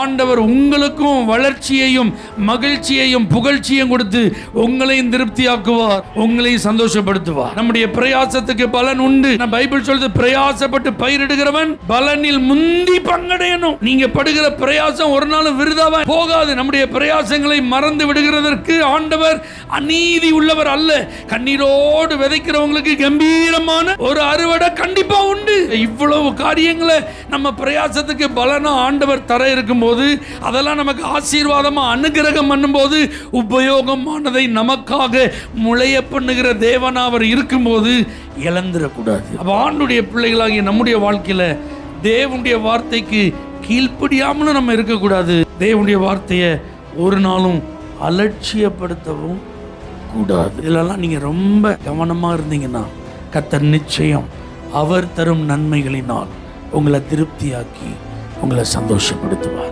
ஆண்டவர் உங்களுக்கும் வளர்ச்சியையும் மகிழ்ச்சியையும் புகழ்ச்சியையும் கொடுத்து உங்களையும் திருப்தியாக்குவார், உங்களையும் சந்தோஷப்படுத்துவார். நம்முடைய பிரயாசத்துக்கு பலன் உண்டு. பைபிள் சொல்றது, பிரயாசப்பட்டு பயிரிடுகிறவன் பலனில் முந்தி பங்கடையணும். நீங்க படுகிற பிரயாசம் ஒரு நாள் விருதாவா போகாது. நம்முடைய பிரயாசங்களை மறந்து விடுகிறதற்கு ஆண்டவர் அநீதி உள்ளவர் அல்ல. கண்ணீரோடு விதைக்கிறவங்களுக்கு கம்பீரமான ஒரு அறுவடை கண்டிப்பா உண்டு. இவ்வளவு காரியங்களை நம்ம பிரயாசத்துக்கு பலனா ஆண்டவர் தர இருக்கும்போது, அதெல்லாம் நமக்கு ஆசீர்வாதமா அனுகிரகம் பண்ணும்போது, உபயோகமானதை நமக்காக முளைய பண்ணுகிற தேவனா அவர் இருக்கும்போது இழந்துடக்கூடாது. அப்ப ஆண்டுடைய பிள்ளைகளாகிய நம்முடைய வாழ்க்கையில தேவனுடைய வார்த்தைக்கு கீழ்ப்படியாமலும் நம்ம இருக்கக்கூடாது. தேவனுடைய வார்த்தையை ஒரு நாளும் அலட்சியப்படுத்தவும் கூடாது. இதெல்லாம் நீங்க ரொம்ப கவனமா இருந்தீங்கன்னா கர்த்தர் நிச்சயம் அவர் தரும் நன்மைகளினால் உங்களை திருப்தியாக்கி உங்களை சந்தோஷப்படுத்துவார்.